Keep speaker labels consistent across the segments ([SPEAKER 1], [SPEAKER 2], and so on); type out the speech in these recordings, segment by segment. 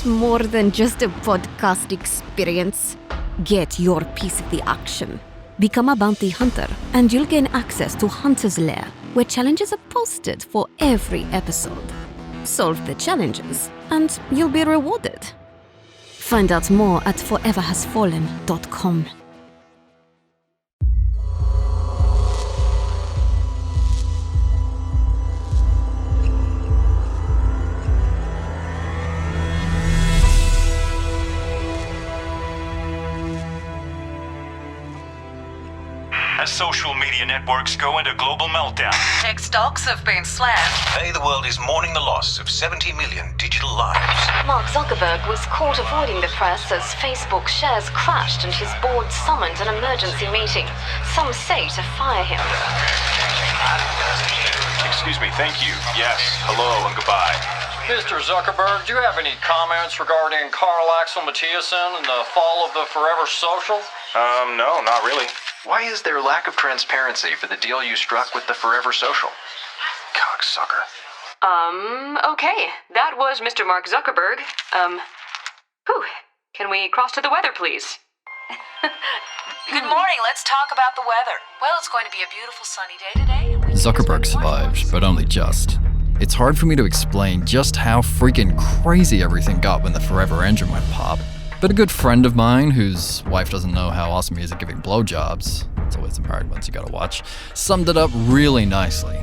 [SPEAKER 1] more than just a podcast experience. Get your piece of the action. Become a bounty hunter, and you'll gain access to Hunter's Lair, where challenges are posted for every episode. Solve the challenges, and you'll be rewarded. Find out more at foreverhasfallen.com.
[SPEAKER 2] As social media networks go into global meltdown,
[SPEAKER 3] tech stocks have been slammed.
[SPEAKER 4] Today the world is mourning the loss of 70 million digital lives.
[SPEAKER 1] Mark Zuckerberg was caught avoiding the press as Facebook shares crashed and his board summoned an emergency meeting. Some say to fire him.
[SPEAKER 2] excuse me, thank you, yes, hello, and goodbye.
[SPEAKER 5] Mr. Zuckerberg, do you have any comments regarding Karl-Axel and the fall of the Forever Social?
[SPEAKER 2] No, not really.
[SPEAKER 6] Why is there lack of transparency for the deal you struck with the Forever Social? Cocksucker.
[SPEAKER 3] Okay. That was Mr. Mark Zuckerberg. Can we cross to the weather, please? Good morning. Let's talk about the weather. Well, it's going to be a beautiful sunny day today.
[SPEAKER 7] Zuckerberg survived, but only just. It's hard for me to explain just how freaking crazy everything got when the Forever engine went pop. But a good friend of mine, whose wife doesn't know how awesome he is at giving blowjobs, it's always the married ones you gotta watch, summed it up really nicely.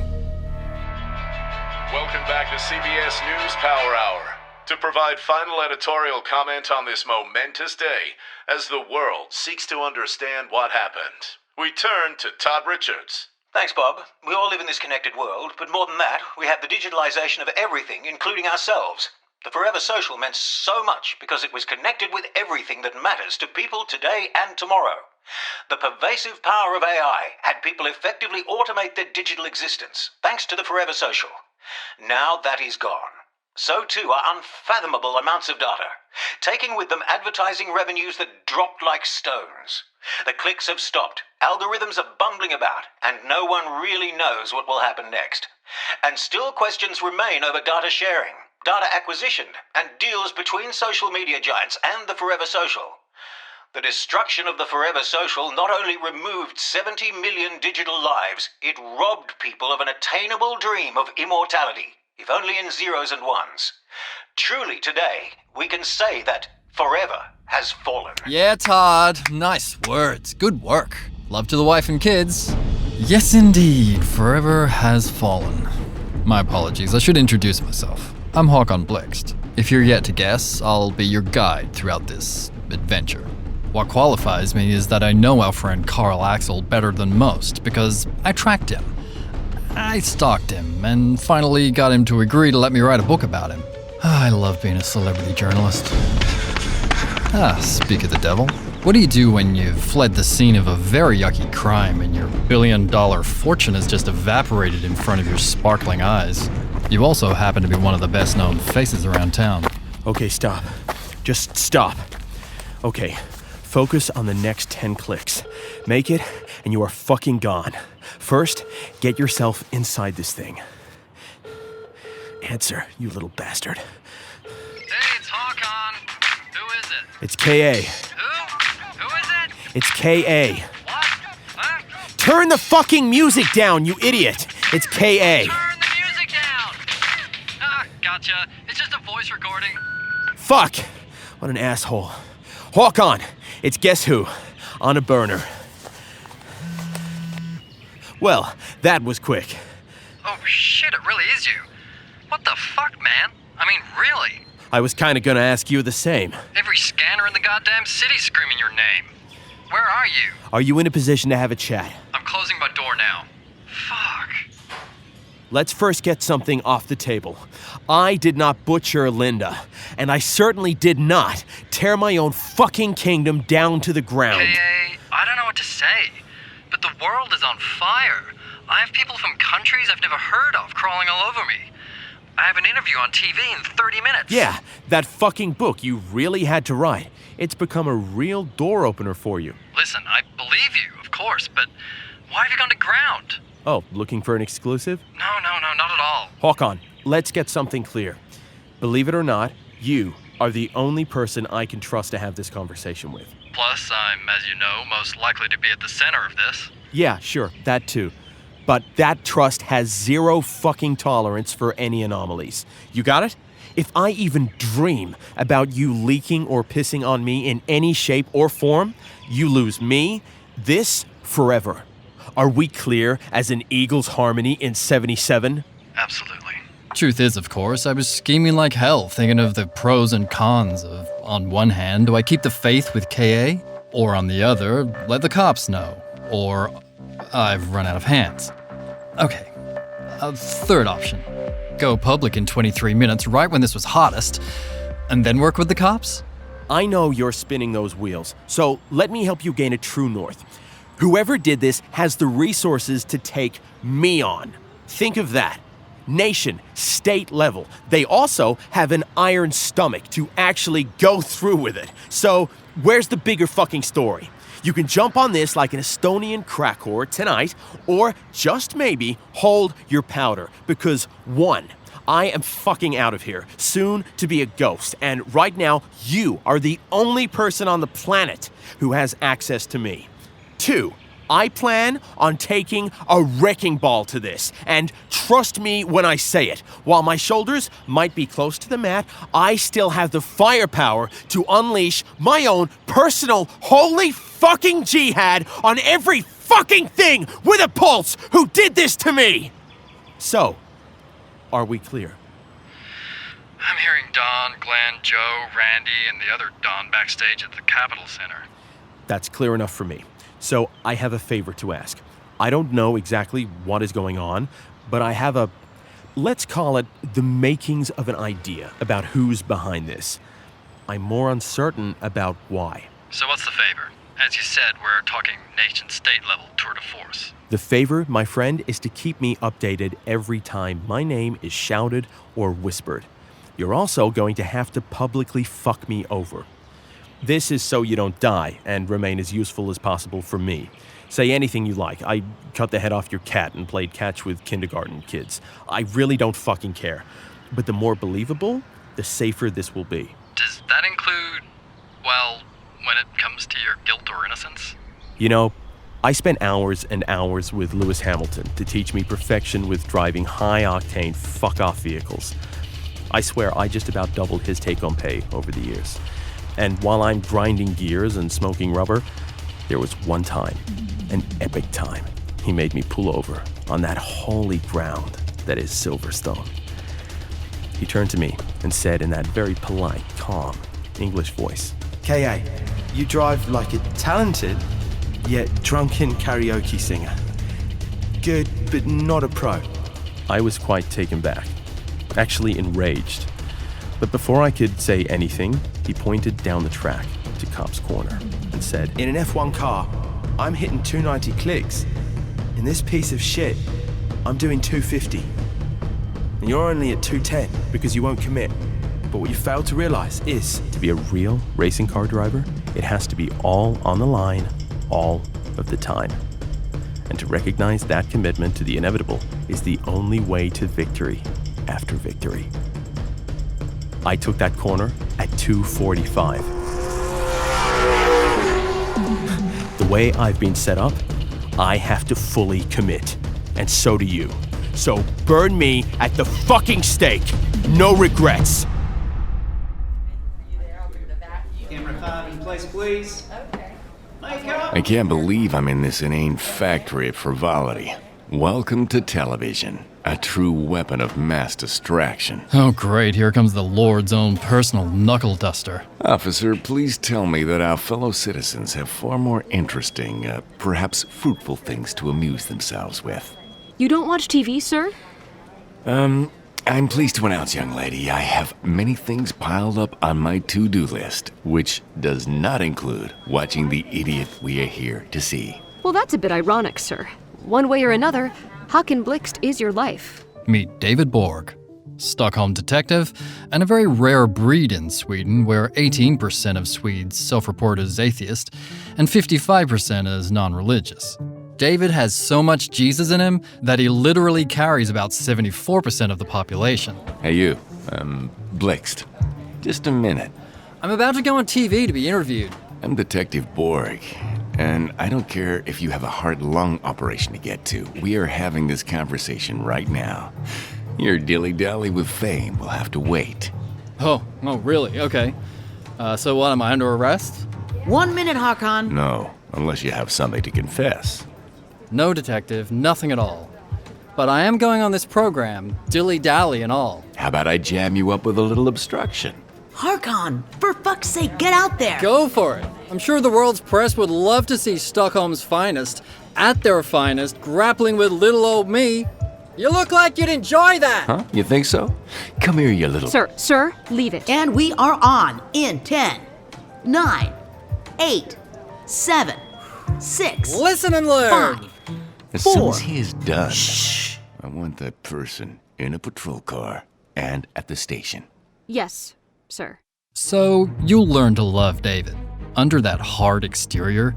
[SPEAKER 8] Welcome back to CBS News Power Hour. To provide final editorial comment on this momentous day, as the world seeks to understand what happened, we turn to Todd Richards.
[SPEAKER 4] Thanks, Bob. We all live in this connected world, but more than that, we have the digitalization of everything, including ourselves. The Forever Social meant so much because it was connected with everything that matters to people today and tomorrow. The pervasive power of AI had people effectively automate their digital existence, thanks to the Forever Social. Now that is gone. So too are unfathomable amounts of data, taking with them advertising revenues that dropped like stones. The clicks have stopped, algorithms are bumbling about, and no one really knows what will happen next. And still questions remain over data sharing, data acquisition, and deals between social media giants and the Forever Social. The destruction of the Forever Social not only removed 70 million digital lives, it robbed people of an attainable dream of immortality, if only in zeros and ones. Truly today, we can say that forever has fallen.
[SPEAKER 7] Yeah, Todd. Nice words. Good work. Love to the wife and kids. Yes, indeed. Forever has fallen. My apologies. I should introduce myself. I'm Håkon Blixt. If you're yet to guess, I'll be your guide throughout this adventure. What qualifies me is that I know our friend Karl-Axel better than most because I tracked him. I stalked him and finally got him to agree to let me write a book about him. I love being a celebrity journalist. Speak of the devil. What do you do when you've fled the scene of a very yucky crime and your billion-dollar fortune has just evaporated in front of your sparkling eyes? You also happen to be one of the best-known faces around town.
[SPEAKER 9] Okay, stop. Just stop. Okay, focus on the next 10 clicks. Make it, and you are fucking gone. First, get yourself inside this thing. Answer, you little bastard.
[SPEAKER 5] Hey, it's Håkon. Who is it?
[SPEAKER 9] It's K.A.
[SPEAKER 5] Who is it?
[SPEAKER 9] It's K.A.
[SPEAKER 5] What? Huh?
[SPEAKER 9] Turn the fucking music down, you idiot! It's K.A.
[SPEAKER 5] Turn the music down! Gotcha. It's just a voice recording.
[SPEAKER 9] Fuck! What an asshole. Håkon! It's Guess Who, on a burner. Well, that was quick.
[SPEAKER 5] Oh shit, it really is you. What the fuck, man? I mean, really?
[SPEAKER 9] I was kinda gonna ask you the same.
[SPEAKER 5] Every scanner in the goddamn city's screaming your name. Where are you?
[SPEAKER 9] Are you in a position to have a chat?
[SPEAKER 5] I'm closing my door now. Fuck.
[SPEAKER 9] Let's first get something off the table. I did not butcher Linda, and I certainly did not tear my own fucking kingdom down to the ground.
[SPEAKER 5] K.A., I don't know what to say, but the world is on fire. I have people from countries I've never heard of crawling all over me. I have an interview on TV in 30 minutes.
[SPEAKER 9] Yeah, that fucking book you really had to write. It's become a real door opener for you.
[SPEAKER 5] Listen, I believe you, of course, but why have you gone to ground?
[SPEAKER 9] Oh, looking for an exclusive?
[SPEAKER 5] No, not at all.
[SPEAKER 9] Håkon, let's get something clear. Believe it or not, you are the only person I can trust to have this conversation with.
[SPEAKER 5] Plus, I'm, as you know, most likely to be at the center of this.
[SPEAKER 9] Yeah, sure, that too. But that trust has zero fucking tolerance for any anomalies. You got it? If I even dream about you leaking or pissing on me in any shape or form, you lose me, this, forever. Are we clear as an Eagles harmony in 77?
[SPEAKER 5] Absolutely.
[SPEAKER 7] Truth is, of course, I was scheming like hell, thinking of the pros and cons of, on one hand, do I keep the faith with KA? Or on the other, let the cops know. Or I've run out of hands. Okay, a third option. Go public in 23 minutes, right when this was hottest, and then work with the cops?
[SPEAKER 9] I know you're spinning those wheels, so let me help you gain a true north. Whoever did this has the resources to take me on. Think of that. Nation, state level. They also have an iron stomach to actually go through with it. So, where's the bigger fucking story? You can jump on this like an Estonian crack whore tonight, or just maybe hold your powder. Because 1, I am fucking out of here, soon to be a ghost, and right now, you are the only person on the planet who has access to me. 2, I plan on taking a wrecking ball to this, and trust me when I say it, while my shoulders might be close to the mat, I still have the firepower to unleash my own personal holy fucking jihad on every fucking thing with a pulse who did this to me! So, are we clear?
[SPEAKER 5] I'm hearing Don, Glenn, Joe, Randy, and the other Don backstage at the Capitol Center.
[SPEAKER 9] That's clear enough for me. So I have a favor to ask. I don't know exactly what is going on, but I have a, let's call it the makings of an idea about who's behind this. I'm more uncertain about why.
[SPEAKER 5] So what's the favor? As you said, we're talking nation-state level tour de force.
[SPEAKER 9] The favor, my friend, is to keep me updated every time my name is shouted or whispered. You're also going to have to publicly fuck me over. This is so you don't die and remain as useful as possible for me. Say anything you like. I cut the head off your cat and played catch with kindergarten kids. I really don't fucking care. But the more believable, the safer this will be.
[SPEAKER 5] Does that include, well, when it comes to your guilt or innocence?
[SPEAKER 9] You know, I spent hours and hours with Lewis Hamilton to teach me perfection with driving high-octane fuck-off vehicles. I swear I just about doubled his take-home pay over the years. And while I'm grinding gears and smoking rubber, there was one time, an epic time, he made me pull over on that holy ground that is Silverstone. He turned to me and said in that very polite, calm English voice,
[SPEAKER 10] K.A., you drive like a talented, yet drunken karaoke singer. Good, but not a pro.
[SPEAKER 9] I was quite taken back, actually enraged. But before I could say anything, he pointed down the track to Cop's Corner and said,
[SPEAKER 10] In an F1 car, I'm hitting 290 clicks. In this piece of shit, I'm doing 250. And you're only at 210 because you won't commit. But what you fail to realize is,
[SPEAKER 9] to be a real racing car driver, it has to be all on the line, all of the time. And to recognize that commitment to the inevitable is the only way to victory after victory. I took that corner at 2:45. The way I've been set up, I have to fully commit. And so do you. So burn me at the fucking stake. No regrets.
[SPEAKER 11] Camera 5 in place, please. Okay.
[SPEAKER 12] I can't believe I'm in this inane factory of frivolity. Welcome to television, a true weapon of mass distraction.
[SPEAKER 7] Oh great, here comes the Lord's own personal knuckle duster.
[SPEAKER 12] Officer, please tell me that our fellow citizens have far more interesting, perhaps fruitful things to amuse themselves with.
[SPEAKER 13] You don't watch TV, sir?
[SPEAKER 12] I'm pleased to announce, young lady, I have many things piled up on my to-do list, which does not include watching the idiot we are here to see.
[SPEAKER 13] Well, that's a bit ironic, sir. One way or another, Håkan Blixt is your life.
[SPEAKER 7] Meet David Borg, Stockholm detective, and a very rare breed in Sweden where 18% of Swedes self-report as atheist and 55% as non-religious. David has so much Jesus in him that he literally carries about 74% of the population.
[SPEAKER 12] Hey you, Blixt. Just a minute.
[SPEAKER 7] I'm about to go on TV to be interviewed.
[SPEAKER 12] I'm Detective Borg, and I don't care if you have a heart-lung operation to get to. We are having this conversation right now. Your dilly-dally with fame will have to wait.
[SPEAKER 7] Oh, really? Okay. So what, am I under arrest?
[SPEAKER 14] 1 minute, Hakan.
[SPEAKER 12] No, unless you have something to confess.
[SPEAKER 7] No, Detective, nothing at all. But I am going on this program, dilly-dally and all.
[SPEAKER 12] How about I jam you up with a little obstruction?
[SPEAKER 14] Hakan, for fuck's sake, get out there!
[SPEAKER 7] Go for it. I'm sure the world's press would love to see Stockholm's finest, at their finest, grappling with little old me. You look like you'd enjoy that!
[SPEAKER 12] Huh? You think so? Come here, you little...
[SPEAKER 13] Sir, leave it.
[SPEAKER 14] And we are on in 10, 9, 8, 7, 6,
[SPEAKER 7] Listen and learn!
[SPEAKER 14] 5,
[SPEAKER 12] As
[SPEAKER 14] 4.
[SPEAKER 12] soon as he is done,
[SPEAKER 14] Shh.
[SPEAKER 12] I want that person in a patrol car and at the station.
[SPEAKER 13] Yes, sir.
[SPEAKER 7] So, you'll learn to love David. Under that hard exterior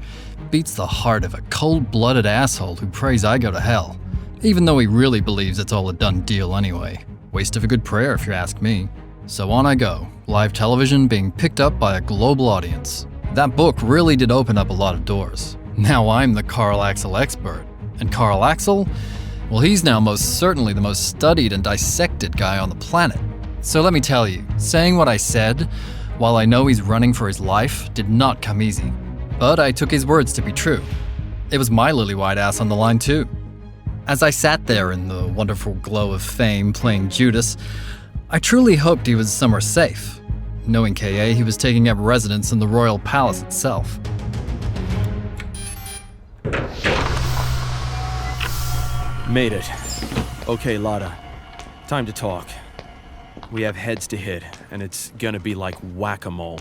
[SPEAKER 7] beats the heart of a cold-blooded asshole who prays I go to hell, even though he really believes it's all a done deal anyway. Waste of a good prayer if you ask me. So on I go, live television being picked up by a global audience. That book really did open up a lot of doors. Now I'm the Karl-Axel expert. And Karl-Axel? Well, he's now most certainly the most studied and dissected guy on the planet. So let me tell you, saying what I said, while I know he's running for his life, did not come easy. But I took his words to be true. It was my lily-white ass on the line too. As I sat there in the wonderful glow of fame playing Judas, I truly hoped he was somewhere safe. Knowing K.A., he was taking up residence in the royal palace itself.
[SPEAKER 10] Made it. Okay, Lada. Time to talk. We have heads to hit, and it's gonna be like whack-a-mole.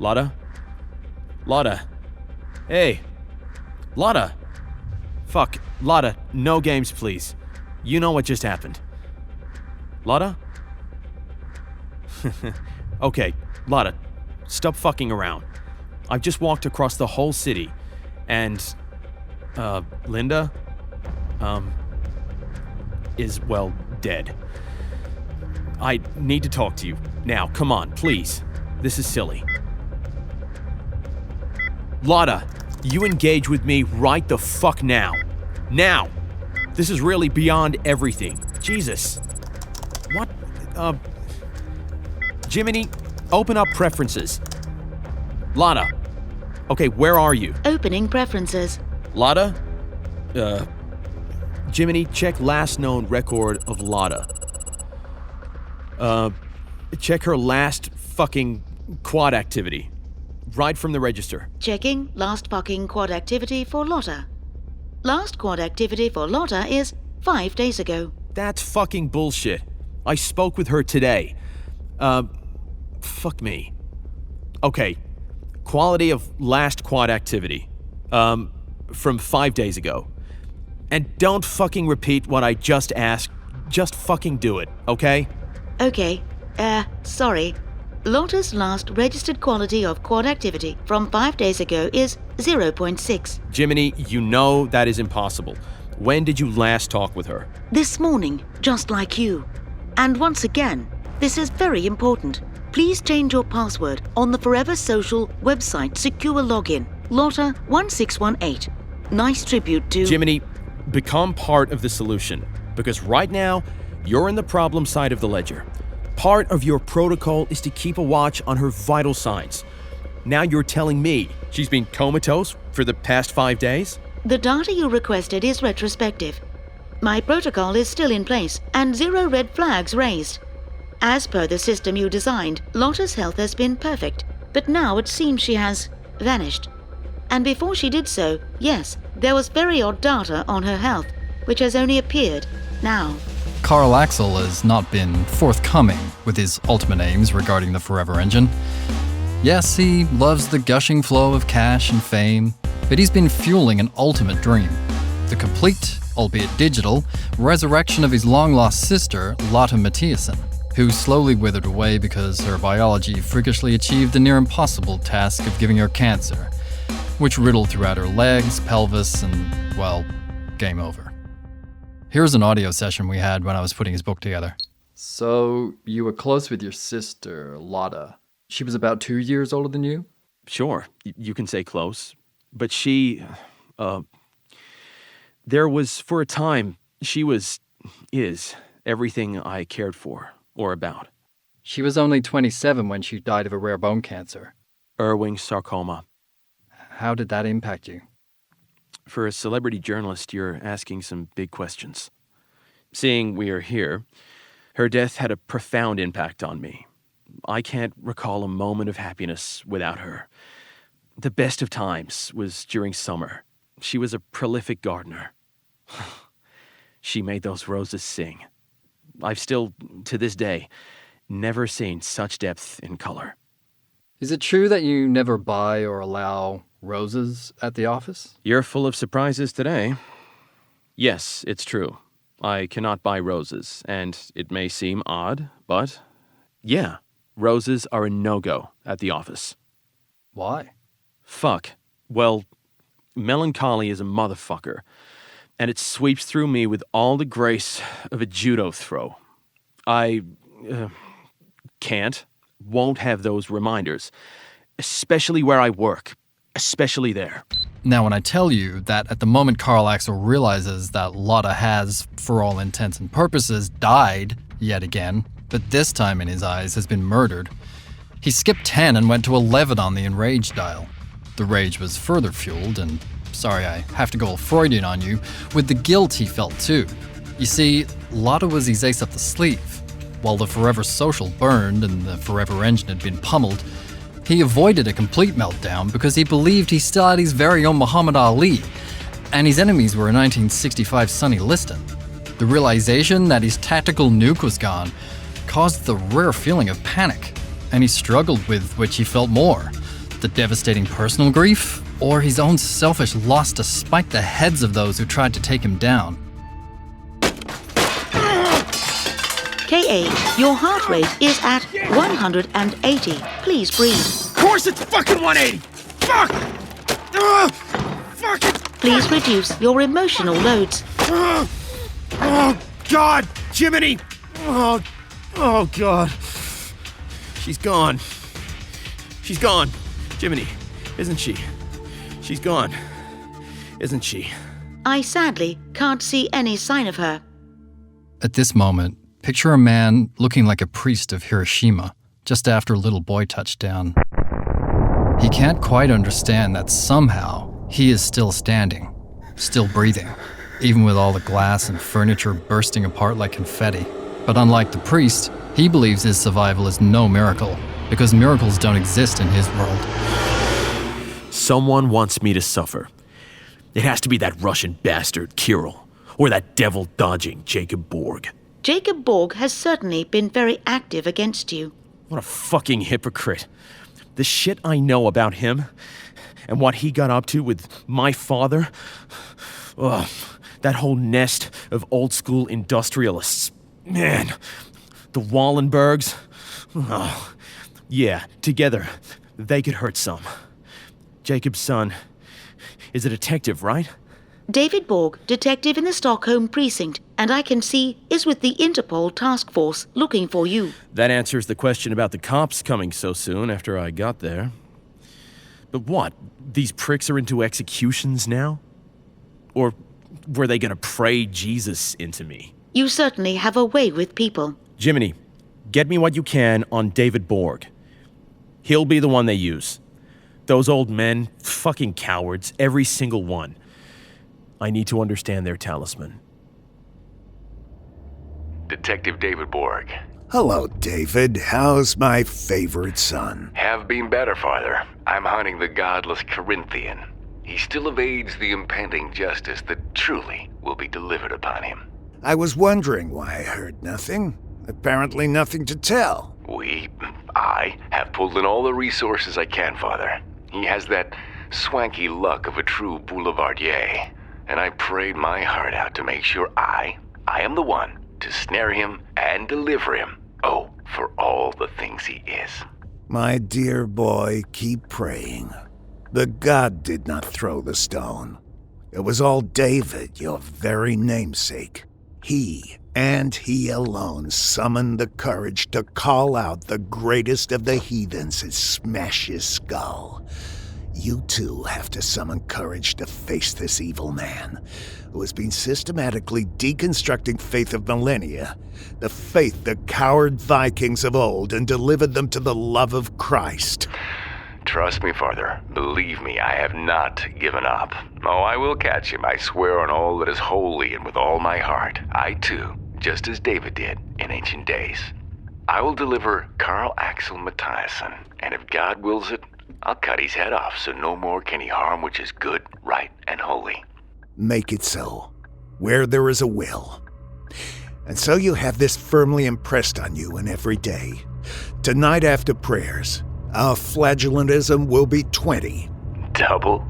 [SPEAKER 10] Lada? Lada? Hey! Lada! Fuck. Lada, no games, please. You know what just happened. Lada? Okay, Lada, stop fucking around. I've just walked across the whole city, and... Linda? Is, well, dead. I need to talk to you. Now, come on, please. This is silly. Lada, you engage with me right the fuck now. Now! This is really beyond everything. Jesus. What? Jiminy, open up preferences. Lada. Okay, where are you?
[SPEAKER 14] Opening preferences.
[SPEAKER 10] Lada? Jiminy, check last known record of Lada. Check her last fucking quad activity. Right from the register.
[SPEAKER 14] Checking last fucking quad activity for Lotta. Last quad activity for Lotta is 5 days ago.
[SPEAKER 10] That's fucking bullshit. I spoke with her today. Fuck me. Okay. Quality of last quad activity. From 5 days ago. And don't fucking repeat what I just asked. Just fucking do it, okay?
[SPEAKER 14] Okay. Sorry. Lotta's last registered quality of quad activity from 5 days ago is 0.6.
[SPEAKER 10] Jiminy, you know that is impossible. When did you last talk with her?
[SPEAKER 14] This morning, just like you. And once again, this is very important. Please change your password on the Forever Social website secure login. Lotta1618. Nice tribute to...
[SPEAKER 10] Jiminy, become part of the solution. Because right now, you're in the problem side of the ledger. Part of your protocol is to keep a watch on her vital signs. Now you're telling me she's been comatose for the past 5 days?
[SPEAKER 14] The data you requested is retrospective. My protocol is still in place and 0 red flags raised. As per the system you designed, Lotta's health has been perfect, but now it seems she has vanished. And before she did so, yes, there was very odd data on her health, which has only appeared now.
[SPEAKER 7] Karl-Axel has not been forthcoming with his ultimate aims regarding the Forever Engine. Yes, he loves the gushing flow of cash and fame, but he's been fueling an ultimate dream. The complete, albeit digital, resurrection of his long-lost sister, Lotta Mathiasen, who slowly withered away because her biology freakishly achieved the near-impossible task of giving her cancer, which riddled throughout her legs, pelvis, and, well, game over. Here's an audio session we had when I was putting his book together. So, you were close with your sister, Lotta. She was about 2 years older than you?
[SPEAKER 9] Sure, you can say close. But she, there was, for a time, is everything I cared for, or about.
[SPEAKER 7] She was only 27 when she died of a rare bone cancer.
[SPEAKER 9] Ewing sarcoma.
[SPEAKER 7] How did that impact you?
[SPEAKER 9] For a celebrity journalist, you're asking some big questions. Seeing we are here, her death had a profound impact on me. I can't recall a moment of happiness without her. The best of times was during summer. She was a prolific gardener. She made those roses sing. I've still, to this day, never seen such depth in color.
[SPEAKER 7] Is it true that you never buy or allow roses at the office?
[SPEAKER 9] You're full of surprises today. Yes, it's true. I cannot buy roses, and it may seem odd, but yeah, roses are a no-go at the office.
[SPEAKER 7] Why?
[SPEAKER 9] Fuck. Well, melancholy is a motherfucker, and it sweeps through me with all the grace of a judo throw. I won't have those reminders, especially where I work, especially there.
[SPEAKER 7] Now, when I tell you that at the moment Karl-Axel realizes that Lotta has, for all intents and purposes, died yet again, but this time in his eyes has been murdered, he skipped 10 and went to 11 on the enraged dial. The rage was further fueled, and sorry, I have to go all Freudian on you, with the guilt he felt too. You see, Lotta was his ace up the sleeve. While the Forever Social burned and the Forever Engine had been pummeled, he avoided a complete meltdown because he believed he still had his very own Muhammad Ali, and his enemies were a 1965 Sonny Liston. The realization that his tactical nuke was gone caused the rare feeling of panic, and he struggled with which he felt more, the devastating personal grief, or his own selfish loss to spike the heads of those who tried to take him down.
[SPEAKER 14] KA, your heart rate is at 180. Please breathe.
[SPEAKER 10] Of course it's fucking 180! Fuck! Fuck it!
[SPEAKER 14] Please reduce your emotional loads.
[SPEAKER 10] Oh, God! Jiminy! Oh, God. She's gone. She's gone. Jiminy, isn't she? She's gone, isn't she?
[SPEAKER 14] I sadly can't see any sign of her.
[SPEAKER 7] At this moment, picture a man looking like a priest of Hiroshima, just after a little boy touched down. He can't quite understand that somehow he is still standing, still breathing, even with all the glass and furniture bursting apart like confetti. But unlike the priest, he believes his survival is no miracle, because miracles don't exist in his world.
[SPEAKER 9] Someone wants me to suffer. It has to be that Russian bastard, Kirill, or that devil-dodging Jacob Borg.
[SPEAKER 14] Jacob Borg has certainly been very active against you.
[SPEAKER 9] What a fucking hypocrite. The shit I know about him, and what he got up to with my father, that whole nest of old-school industrialists. Man, the Wallenbergs, yeah, together, they could hurt some. Jacob's son is a detective, right?
[SPEAKER 14] David Borg, detective in the Stockholm precinct, and I can see is with the Interpol task force looking for you.
[SPEAKER 9] That answers the question about the cops coming so soon after I got there. But what? These pricks are into executions now? Or were they gonna pray Jesus into me?
[SPEAKER 14] You certainly have a way with people.
[SPEAKER 9] Jiminy, get me what you can on David Borg. He'll be the one they use. Those old men, fucking cowards, every single one. I need to understand their talisman.
[SPEAKER 12] Detective David Borg.
[SPEAKER 15] Hello, David. How's my favorite son?
[SPEAKER 12] Have been better, Father. I'm hunting the godless Corinthian. He still evades the impending justice that truly will be delivered upon him.
[SPEAKER 15] I was wondering why I heard nothing. Apparently nothing to tell.
[SPEAKER 12] I have pulled in all the resources I can, Father. He has that swanky luck of a true boulevardier, and I prayed my heart out to make sure I am the one to snare him and deliver him. Oh, for all the things he is.
[SPEAKER 15] My dear boy, keep praying. The god did not throw the stone. It was all David, your very namesake. He And he alone summoned the courage to call out the greatest of the heathens and smash his skull. You too have to summon courage to face this evil man, who has been systematically deconstructing faith of millennia, the faith that cowered Vikings of old and delivered them to the love of Christ.
[SPEAKER 12] Trust me, Father. Believe me, I have not given up. Oh, I will catch him, I swear on all that is holy and with all my heart. I too, just as David did in ancient days. I will deliver Karl-Axel Mathiasson, and if God wills it, I'll cut his head off so no more can he harm which is good, right, and holy.
[SPEAKER 15] Make it so, where there is a will. And so you have this firmly impressed on you in every day. Tonight after prayers, our flagellantism will be 20.
[SPEAKER 12] Double?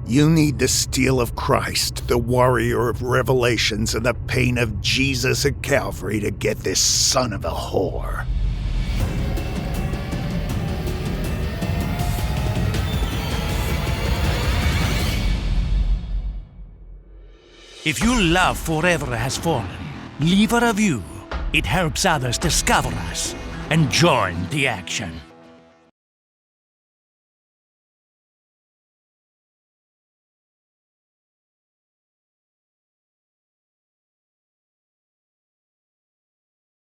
[SPEAKER 15] You need the steel of Christ, the warrior of revelations, and the pain of Jesus at Calvary to get this son of a whore.
[SPEAKER 16] If your love forever has fallen, leave a review. It helps others discover us and join the action.